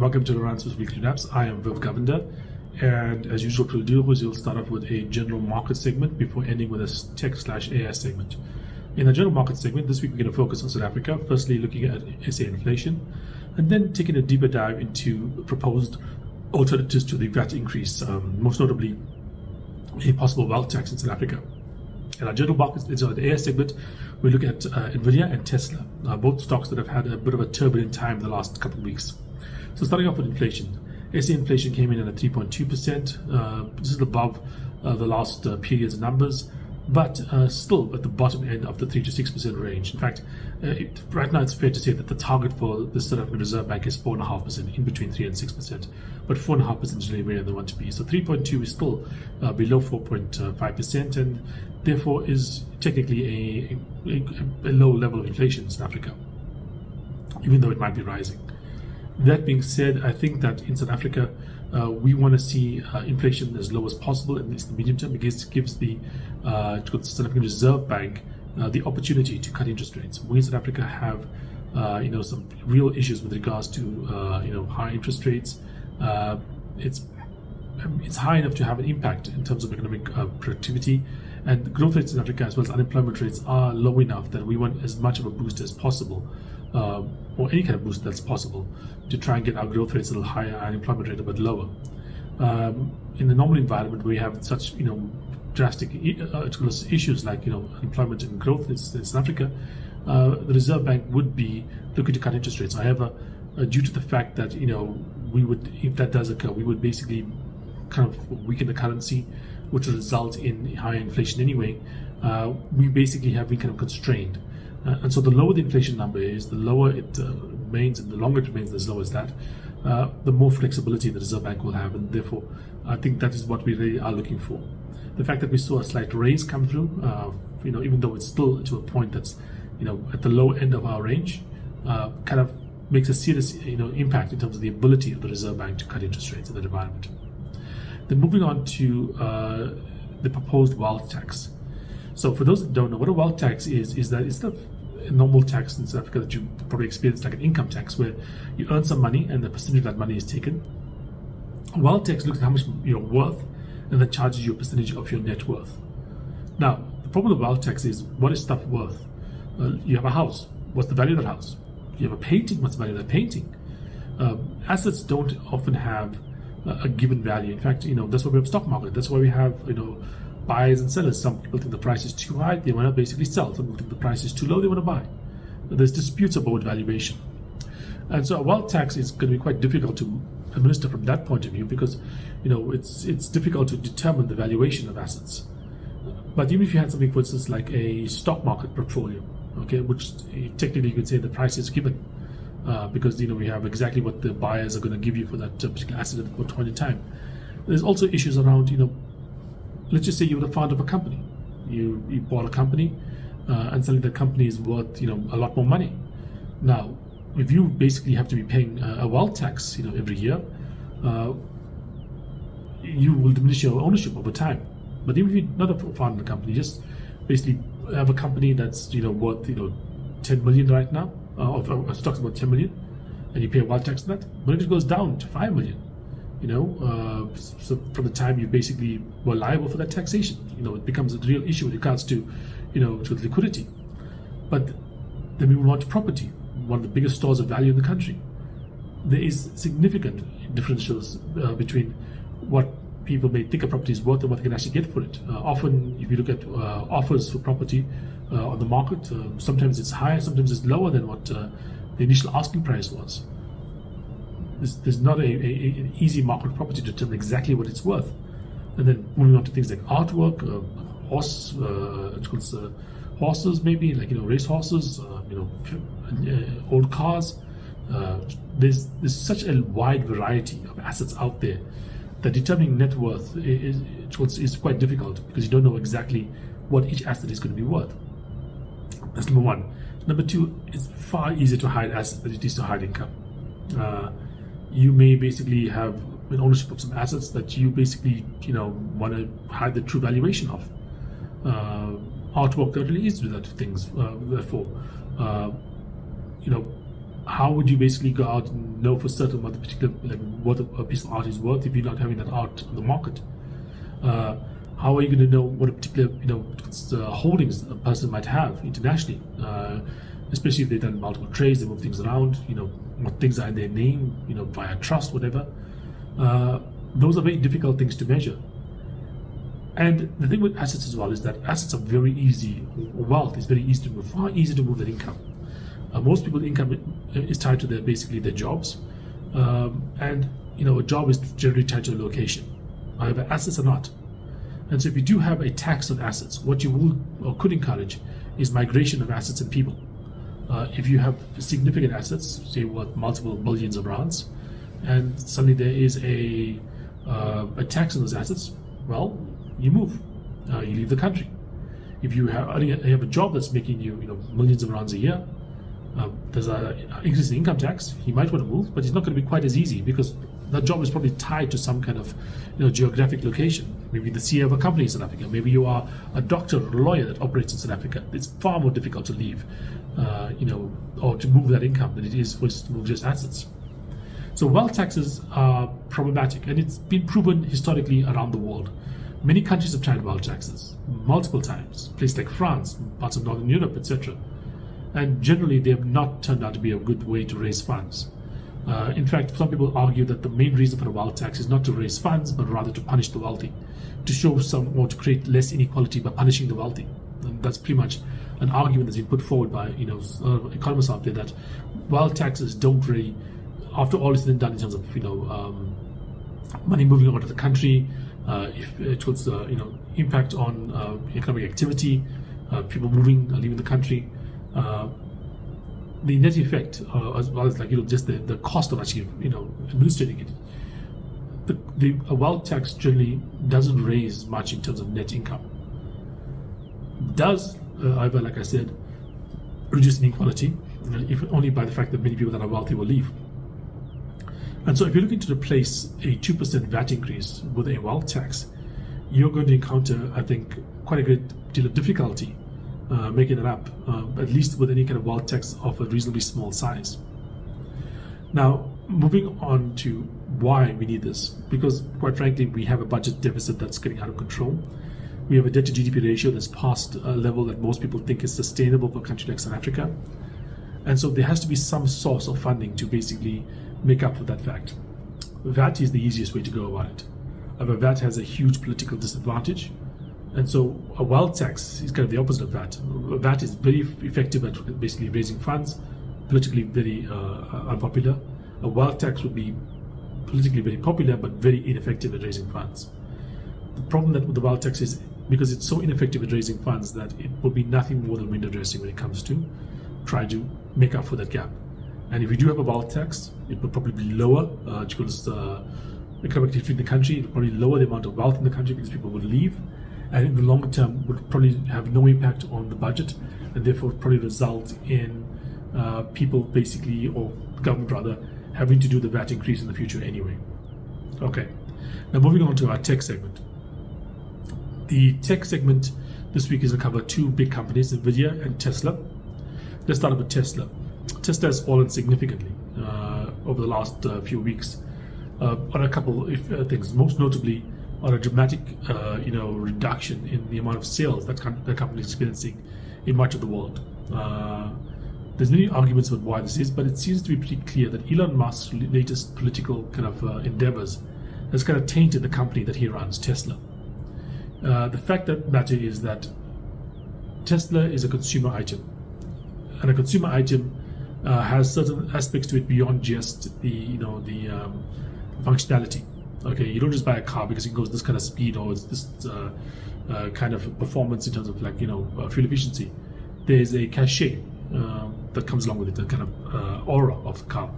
welcome to the Answers Weekly Wraps. I am Viv Govender, and as usual, what we'll do is you'll start off with a general market segment before ending with a tech/AI segment. In the general market segment, this week we're going to focus on South Africa, firstly looking at SA inflation, and then taking a deeper dive into proposed alternatives to the VAT increase, most notably a possible wealth tax in South Africa. In our general markets, in the AI segment, we look at Nvidia and Tesla, both stocks that have had a bit of a turbulent time the last couple of weeks. So starting off with inflation, SA inflation came in at 3.2%. This is above the last period's numbers, but still at the bottom end of the 3 to 6% range. In fact, right now it's fair to say that the target for the South African Reserve Bank is 4.5%, in between 3 and 6%, but 4.5% is really where they want to be. So 3.2 is still below 4.5%, and therefore is technically a low level of inflation in South Africa, even though it might be rising. That being said, I think that in South Africa, we want to see inflation as low as possible, at least in the medium term, because it gives the South African Reserve Bank the opportunity to cut interest rates. We in South Africa have some real issues with regards to high interest rates. It's high enough to have an impact in terms of economic productivity, and growth rates in Africa as well as unemployment rates are low enough that we want as much of a boost as possible, or any kind of boost that's possible, to try and get our growth rates a little higher, unemployment rate a bit lower. In the normal environment, we have such drastic issues like unemployment and growth in South Africa. The Reserve Bank would be looking to cut interest rates. However, due to the fact that we would, if that does occur, we would basically kind of weaken the currency, which will result in higher inflation anyway. We basically have been kind of constrained. And so the lower the inflation number is, the lower it remains, and the longer it remains as low as that, the more flexibility the Reserve Bank will have, and therefore I think that is what we really are looking for. The fact that we saw a slight raise come through, even though it's still to a point that's at the low end of our range, kind of makes a serious impact in terms of the ability of the Reserve Bank to cut interest rates in that environment. Then moving on to the proposed wealth tax. So for those that don't know, what a wealth tax is that it's not a normal tax in South Africa that you probably experience, like an income tax, where you earn some money and the percentage of that money is taken. A wealth tax looks at how much you're worth and then charges you a percentage of your net worth. Now, the problem with wealth tax is, what is stuff worth? You have a house. What's the value of that house? You have a painting. What's the value of that painting? Assets don't often have a given value. In fact, that's why we have a stock market. That's why we have, buyers and sellers. Some people think the price is too high, they want to basically sell. Some people think the price is too low, they want to buy. There's disputes about valuation. And so a wealth tax is going to be quite difficult to administer from that point of view, because it's difficult to determine the valuation of assets. But even if you had something, for instance, like a stock market portfolio, okay, which technically you could say the price is given, because we have exactly what the buyers are going to give you for that particular asset at that point in time. There's also issues around, let's just say you were the founder of a company. You bought a company, and suddenly the company is worth a lot more money. Now, if you basically have to be paying a wealth tax every year, you will diminish your ownership over time. But even if you're not a founder of a company, just basically have a company that's worth 10 million right now, or stock's about 10 million, and you pay a wealth tax on that, but it goes down to 5 million. So from the time you basically were liable for that taxation, it becomes a real issue with regards to, to liquidity. But then we move on to property, one of the biggest stores of value in the country. There is significant differentials between what people may think a property is worth and what they can actually get for it. Often, if you look at offers for property on the market, sometimes it's higher, sometimes it's lower than what the initial asking price was. There's not an easy market property to determine exactly what it's worth. And then moving on to things like artwork, horses, maybe like race horses, old cars. There's such a wide variety of assets out there that determining net worth is quite difficult, because you don't know exactly what each asset is going to be worth. That's number one. Number two, it's far easier to hide assets than it is to hide income. You may basically have an ownership of some assets that you basically want to hide the true valuation of. Artwork really is with that things. Therefore, how would you basically go out and know for certain what the particular, like, what a piece of art is worth if you're not having that art on the market? How are you going to know what a particular holdings a person might have internationally, especially if they've done multiple trades, they move things around, what things are in their name, via trust, whatever. Those are very difficult things to measure. And the thing with assets as well is that assets are very easy, wealth is very easy to move, far easier to move than income. Most people's income is tied to their jobs, and a job is generally tied to a location. However, assets are not. And so if you do have a tax on assets, what you will or could encourage is migration of assets and people. If you have significant assets, say worth multiple billions of rands, and suddenly there is a tax on those assets, well, you move, you leave the country. If you have a job that's making you millions of rands a year, there's an increase in income tax. He might want to move, but it's not going to be quite as easy because that job is probably tied to some kind of geographic location. Maybe the CEO of a company in South Africa. Maybe you are a doctor or a lawyer that operates in South Africa. It's far more difficult to leave, or to move that income than it is for to move just assets. So wealth taxes are problematic, and it's been proven historically around the world. Many countries have tried wealth taxes multiple times. Places like France, parts of Northern Europe, etc. And generally, they have not turned out to be a good way to raise funds. In fact, some people argue that the main reason for a wealth tax is not to raise funds, but rather to punish the wealthy, to show or to create less inequality by punishing the wealthy. And that's pretty much an argument that's been put forward by economists out there, that wealth taxes don't really, after all is said and done in terms of money moving out of the country, if it was impact on economic activity, people moving, leaving the country. The net effect, as well as just the cost of actually administrating it, a wealth tax generally doesn't raise much in terms of net income. It does, however, like I said, reduce inequality, if only by the fact that many people that are wealthy will leave. And so if you're looking to replace a 2% VAT increase with a wealth tax, you're going to encounter, I think, quite a great deal of difficulty making it up, at least with any kind of wealth tax of a reasonably small size. Now, moving on to why we need this, because quite frankly, we have a budget deficit that's getting out of control. We have a debt to GDP ratio that's past a level that most people think is sustainable for a country like South Africa. And so there has to be some source of funding to basically make up for that fact. VAT is the easiest way to go about it. However, VAT has a huge political disadvantage. And so a wealth tax is kind of the opposite of that. VAT is very effective at basically raising funds, politically very unpopular. A wealth tax would be politically very popular, but very ineffective at raising funds. The problem with the wealth tax is because it's so ineffective at raising funds that it will be nothing more than window dressing when it comes to trying to make up for that gap. And if we do have a wealth tax, it will probably be lower because the economic activity in the country, it will probably lower the amount of wealth in the country because people will leave. And in the long term would probably have no impact on the budget, and therefore probably result in people basically, or government rather, having to do the VAT increase in the future anyway. Okay, now moving on to our tech segment. The tech segment this week is going to cover two big companies, Nvidia and Tesla. Let's start with Tesla. Tesla has fallen significantly over the last few weeks on a couple of things, most notably on a dramatic reduction in the amount of sales that the company is experiencing in much of the world. There's many arguments about why this is, but it seems to be pretty clear that Elon Musk's latest political kind of endeavors has kind of tainted the company that he runs, Tesla. The fact that matter is that Tesla is a consumer item, and a consumer item has certain aspects to it beyond just the functionality. Okay, you don't just buy a car because it goes this kind of speed or it's this kind of performance in terms of fuel efficiency. There's a cachet that comes along with it, a kind of aura of the car.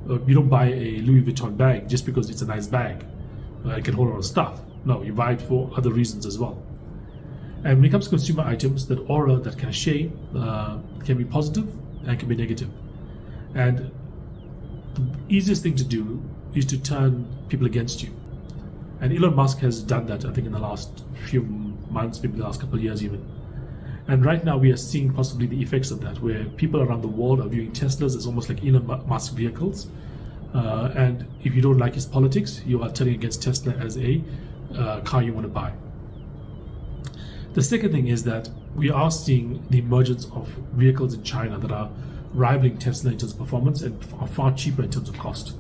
You don't buy a Louis Vuitton bag just because it's a nice bag. It can hold a lot of stuff. No, you buy it for other reasons as well. And when it comes to consumer items, that aura, that cachet can be positive and can be negative. And the easiest thing to do is to turn people against you. And Elon Musk has done that, I think, in the last few months, maybe the last couple of years even. And right now we are seeing possibly the effects of that, where people around the world are viewing Teslas as almost like Elon Musk vehicles. And if you don't like his politics, you are turning against Tesla as a car you want to buy. The second thing is that we are seeing the emergence of vehicles in China that are rivaling Tesla in terms of performance and are far cheaper in terms of cost.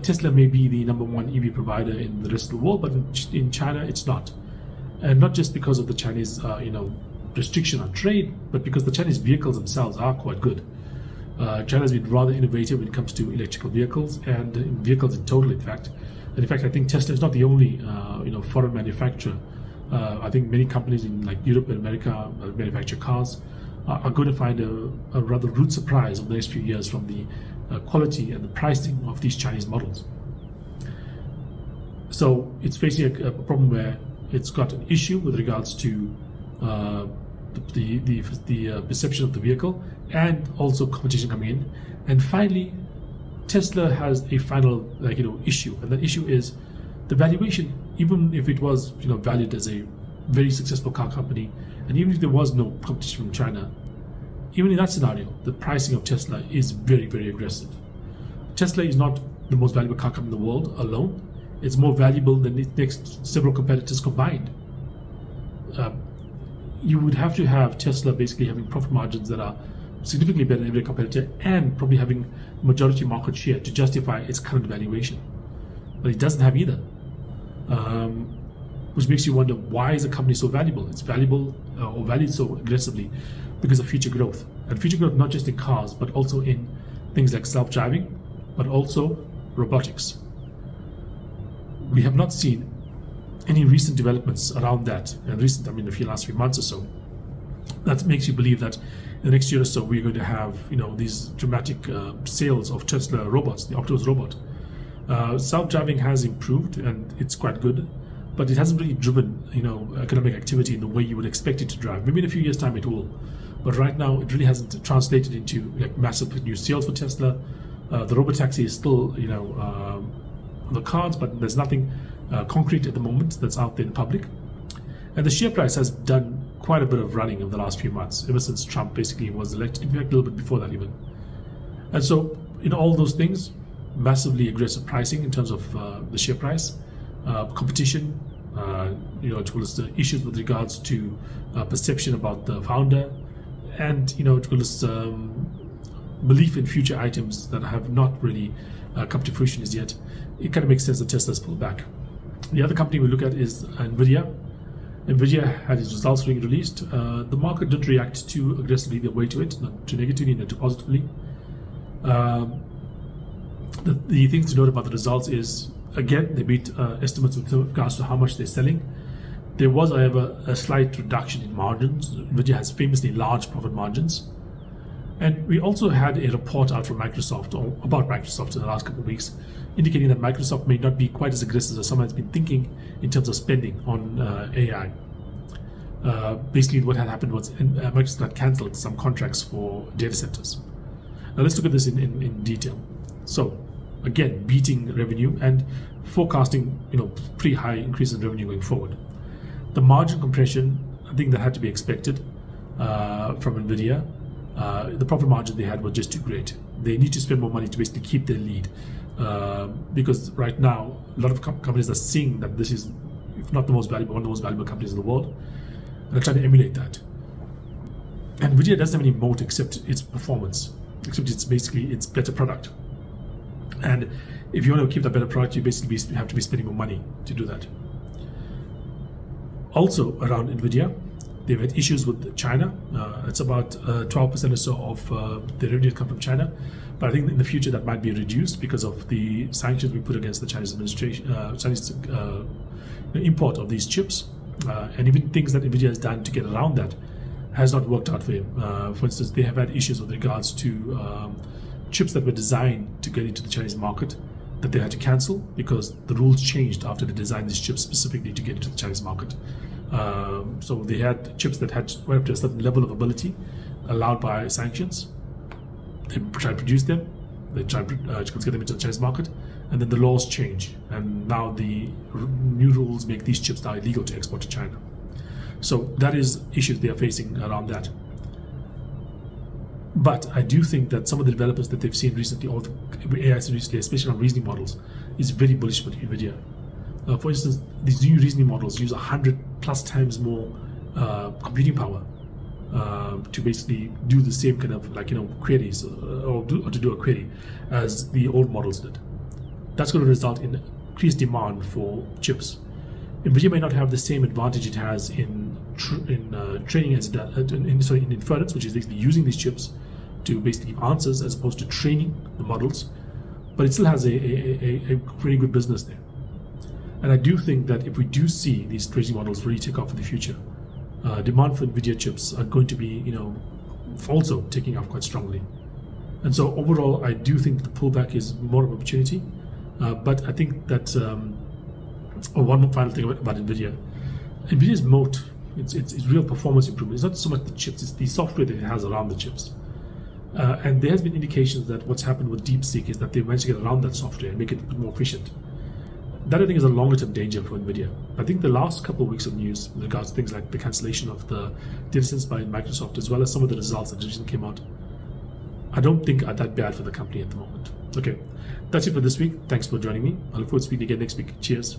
Tesla may be the number one EV provider in the rest of the world, but in China it's not. And not just because of the Chinese restriction on trade, but because the Chinese vehicles themselves are quite good. China has been rather innovative when it comes to electrical vehicles and vehicles in total, in fact. And in fact, I think Tesla is not the only foreign manufacturer. I think many companies in like Europe and America manufacture cars are going to find a rather rude surprise over the next few years from the quality and the pricing of these Chinese models. So it's facing a problem where it's got an issue with regards to the perception of the vehicle, and also competition coming in. And finally, Tesla has a final issue, and that issue is the valuation. Even if it was valued as a very successful car company, and even if there was no competition from China, even in that scenario, the pricing of Tesla is very, very aggressive. Tesla is not the most valuable car company in the world alone. It's more valuable than the next several competitors combined. You would have to have Tesla basically having profit margins that are significantly better than every competitor, and probably having majority market share to justify its current valuation. But it doesn't have either, which makes you wonder, why is the company so valuable? It's valuable or valued so aggressively because of future growth. And future growth not just in cars, but also in things like self-driving, but also robotics. We have not seen any recent developments around that, and the last few months or so, that makes you believe that in the next year or so we're going to have these dramatic sales of Tesla robots, the Optimus robot. Self-driving has improved and it's quite good, but it hasn't really driven economic activity in the way you would expect it to drive. Maybe in a few years' time it will, but right now it really hasn't translated into massive new sales for Tesla. The robotaxi is still on the cards, but there's nothing concrete at the moment that's out there in the public. And the share price has done quite a bit of running over the last few months, ever since Trump basically was elected, in fact a little bit before that even. And so all those things, massively aggressive pricing in terms of the share price, competition, as well as the issues with regards to perception about the founder, and as well as belief in future items that have not really come to fruition as yet. It kind of makes sense that Tesla's pulled back. The other company we look at is Nvidia. Nvidia had its results being released. The market didn't react too aggressively the way to it, not too negatively, not too positively. The things to note about the results is, again, they beat estimates with regards to how much they're selling. There was, however, a slight reduction in margins. Nvidia has famously large profit margins. And we also had a report out from Microsoft, or about Microsoft in the last couple of weeks, indicating that Microsoft may not be quite as aggressive as someone has been thinking in terms of spending on AI. Basically, what had happened was Microsoft had cancelled some contracts for data centers. Now let's look at this in detail. So, again, beating revenue and forecasting, pretty high increase in revenue going forward. The margin compression, I think that had to be expected from Nvidia. The profit margin they had was just too great. They need to spend more money to basically keep their lead, because right now a lot of companies are seeing that this is, if not the most valuable, one of the most valuable companies in the world, and they're trying to emulate that. And Nvidia doesn't have any moat except its performance, except it's basically its better product. And if you want to keep that better product, you basically have to be spending more money to do that. Also around Nvidia, they've had issues with China. It's about 12% or so of the revenue come from China, but I think in the future that might be reduced because of the sanctions we put against the Chinese administration, Chinese import of these chips, and even things that Nvidia has done to get around that has not worked out for him. For instance, they have had issues with regards to chips that were designed to get into the Chinese market that they had to cancel because the rules changed after they designed these chips specifically to get into the Chinese market. So they had chips that went up to a certain level of ability allowed by sanctions. They tried to produce them, they tried to get them into the Chinese market, and then the laws change, and now the new rules make these chips now illegal to export to China. So that is issues they are facing around that. But I do think that some of the developments that they've seen recently, or the AI recently, especially on reasoning models, is very bullish for Nvidia. For instance, these new reasoning models use 100+ times more computing power to basically do the same kind of queries or to do a query as the old models did. That's going to result in increased demand for chips. Nvidia may not have the same advantage it has in training as it does, in inference, which is basically using these chips to basically give answers as opposed to training the models, but it still has a pretty good business there. And I do think that if we do see these training models really take off in the future, demand for Nvidia chips are going to be, also taking off quite strongly. And so overall, I do think the pullback is more of an opportunity. But I think that one more final thing about Nvidia. Nvidia's moat, it's real performance improvement. It's not so much the chips; it's the software that it has around the chips. And there has been indications that what's happened with DeepSeek is that they managed to get around that software and make it more efficient. That I think is a longer-term danger for Nvidia. I think the last couple of weeks of news with regards to things like the cancellation of the data centers by Microsoft, as well as some of the results that recently came out, I don't think are that bad for the company at the moment. Okay, that's it for this week. Thanks for joining me. I look forward to speaking again next week. Cheers.